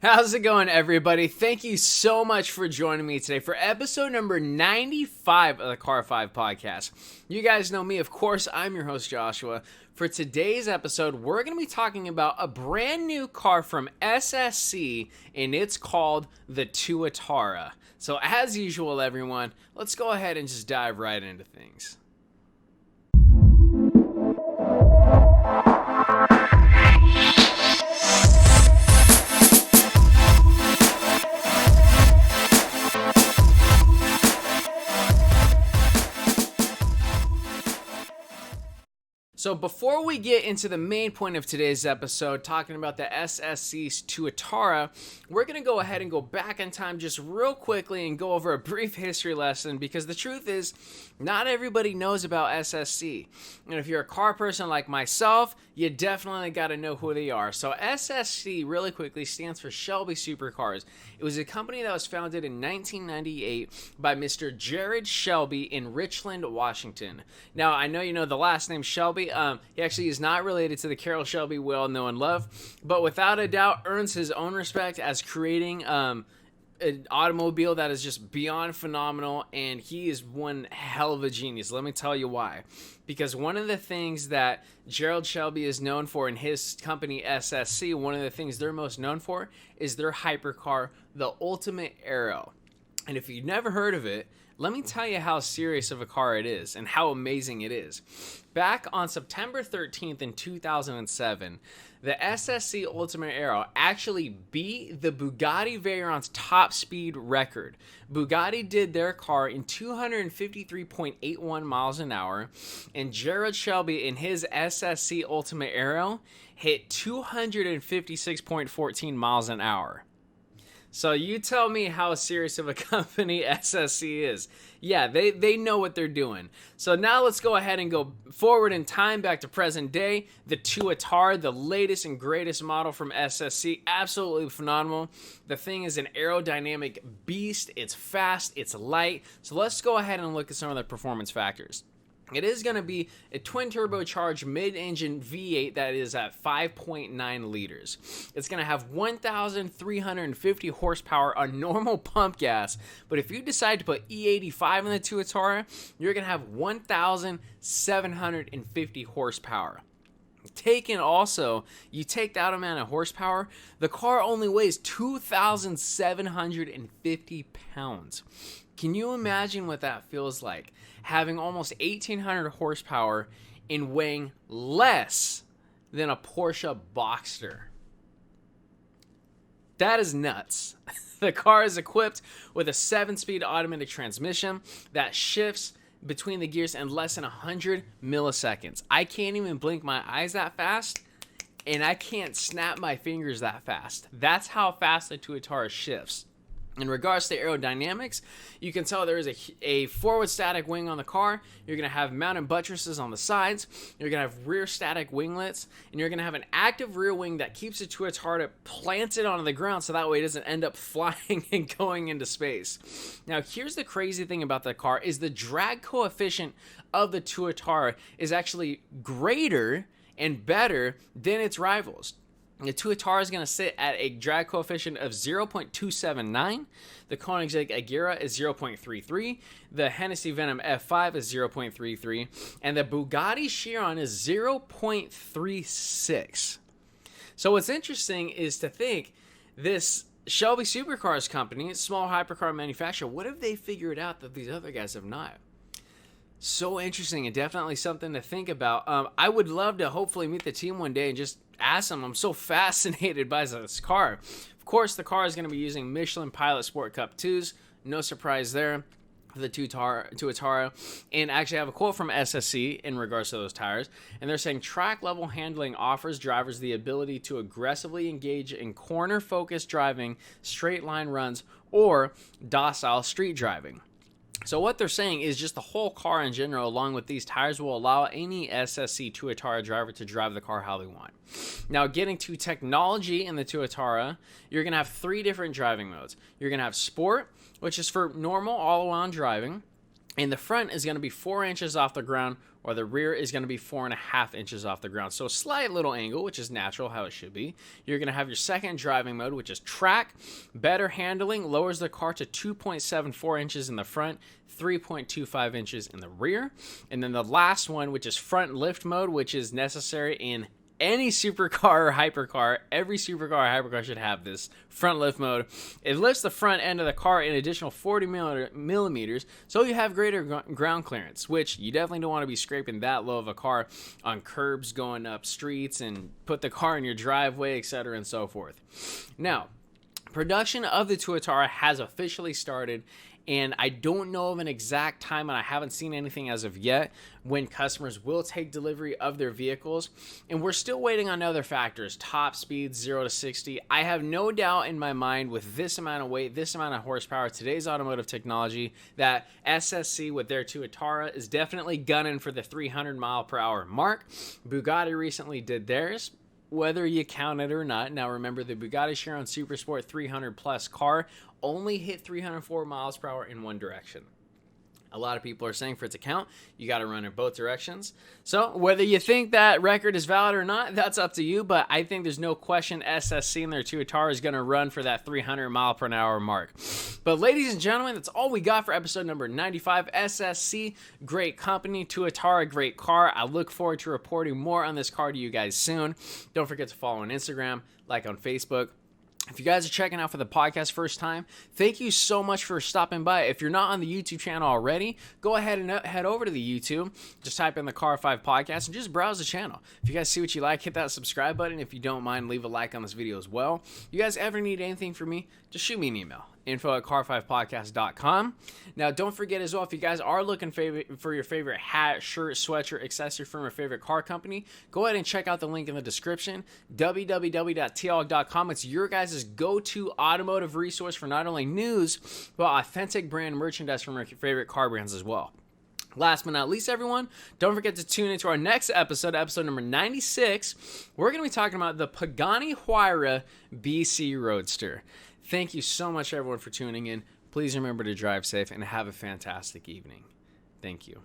How's it going, everybody? Thank you so much for joining me today for episode number 95 of the Car 5 podcast. You guys know me, of course. I'm your host, Joshua. For today's episode, we're going to be talking about a brand new car from SSC, and it's called the Tuatara. So as usual, everyone, let's go ahead and just dive right into things. So before we get into the main point of today's episode, talking about the SSC Tuatara, we're going to go ahead and go back in time just real quickly and go over a brief history lesson, because the truth is, not everybody knows about SSC. And if you're a car person like myself, you definitely got to know who they are. So SSC, really quickly, stands for Shelby Supercars. It was a company that was founded in 1998 by Mr. Jared Shelby in Richland, Washington. Now, I know you know the last name Shelby. He actually is not related to the Carroll Shelby we all know and love, but without a doubt earns his own respect as creating an automobile that is just beyond phenomenal, and he is one hell of a genius. Let me tell you why. Because one of the things that Gerald Shelby is known for in his company SSC, one of the things they're most known for is their hypercar, the Ultimate Aero. And if you've never heard of it, let me tell you how serious of a car it is and how amazing it is. Back on September 13th in 2007, the SSC Ultimate Aero actually beat the Bugatti Veyron's top speed record. Bugatti did their car in 253.81 miles an hour, and Jared Shelby in his SSC Ultimate Aero hit 256.14 miles an hour. So you tell me how serious of a company SSC is. Yeah, they know what they're doing. So now let's go ahead and go forward in time back to present day. The Tuatara, the latest and greatest model from SSC. Absolutely phenomenal. The thing is an aerodynamic beast. It's fast. It's light. So let's go ahead and look at some of the performance factors. It is going to be a twin turbocharged mid-engine V8 that is at 5.9 liters. It's going to have 1,350 horsepower on normal pump gas, but if you decide to put E85 in the Tuatara, you're going to have 1,750 horsepower. You take that amount of horsepower, the car only weighs 2,750 pounds. Can you imagine what that feels like? Having almost 1,800 horsepower and weighing less than a Porsche Boxster. That is nuts. The car is equipped with a 7-speed automatic transmission that shifts between the gears in less than 100 milliseconds. I can't even blink my eyes that fast, and I can't snap my fingers that fast. That's how fast the Tuatara shifts. In regards to aerodynamics, you can tell there is a forward static wing on the car. You're going to have mounted buttresses on the sides. You're going to have rear static winglets. And you're going to have an active rear wing that keeps the Tuatara planted onto the ground so that way it doesn't end up flying and going into space. Now, here's the crazy thing about the car is the drag coefficient of the Tuatara is actually greater and better than its rivals. The Tuatara is going to sit at a drag coefficient of 0.279. The Koenigsegg Agera is 0.33. The Hennessy Venom F5 is 0.33. And the Bugatti Chiron is 0.36. So what's interesting is to think this Shelby Supercars company, small hypercar manufacturer, what have they figured out that these other guys have not? So interesting and definitely something to think about. I would love to hopefully meet the team one day and just ask them. I'm so fascinated by this car. Of course, the car is going to be using Michelin Pilot Sport Cup 2s. No surprise there for the Tuatara. And actually, I have a quote from SSC in regards to those tires. And they're saying track level handling offers drivers the ability to aggressively engage in corner-focused driving, straight line runs, or docile street driving. So what they're saying is just the whole car in general, along with these tires, will allow any SSC Tuatara driver to drive the car how they want. Now, getting to technology in the Tuatara, you're going to have 3 different driving modes. You're going to have Sport, which is for normal all-around driving. And the front is going to be 4 inches off the ground or the rear is going to be 4.5 inches off the ground. So a slight little angle, which is natural, how it should be. You're going to have your second driving mode, which is track. Better handling lowers the car to 2.74 inches in the front, 3.25 inches in the rear. And then the last one, which is front lift mode, which is necessary in any supercar or hypercar. Every supercar or hypercar should have this front lift mode. It lifts the front end of the car an additional 40 millimeters, so you have greater ground clearance, which you definitely don't want to be scraping that low of a car on curbs going up streets and put the car in your driveway, etc. and so forth. Now, production of the Tuatara has officially started, and I don't know of an exact time, and I haven't seen anything as of yet, when customers will take delivery of their vehicles. And we're still waiting on other factors, top speed, 0 to 60. I have no doubt in my mind with this amount of weight, this amount of horsepower, today's automotive technology, that SSC with their Tuatara is definitely gunning for the 300 mile per hour mark. Bugatti recently did theirs, whether you count it or not. Now remember, the Bugatti Chiron Supersport 300 plus car only hit 304 miles per hour in one direction. A lot of people are saying for it to count, you got to run in both directions. So whether you think that record is valid or not, that's up to you. But I think there's no question SSC and their Tuatara is going to run for that 300 mile per hour mark. But ladies and gentlemen, that's all we got for episode number 95. SSC, great company. Tuatara, great car. I look forward to reporting more on this car to you guys soon. Don't forget to follow on Instagram, like on Facebook. If you guys are checking out for the podcast first time, thank you so much for stopping by. If you're not on the YouTube channel already, go ahead and head over to the YouTube. Just type in the Car 5 Podcast and just browse the channel. If you guys see what you like, hit that subscribe button. If you don't mind, leave a like on this video as well. You guys ever need anything from me, just shoot me an email. info@car5podcast.com. Now, don't forget as well, if you guys are looking for your favorite hat, shirt, sweatshirt, accessory from your favorite car company, go ahead and check out the link in the description, www.tlog.com. It's your guys' go-to automotive resource for not only news, but authentic brand merchandise from your favorite car brands as well. Last but not least, everyone, don't forget to tune into our next episode, episode number 96. We're going to be talking about the Pagani Huayra BC Roadster. Thank you so much, everyone, for tuning in. Please remember to drive safe and have a fantastic evening. Thank you.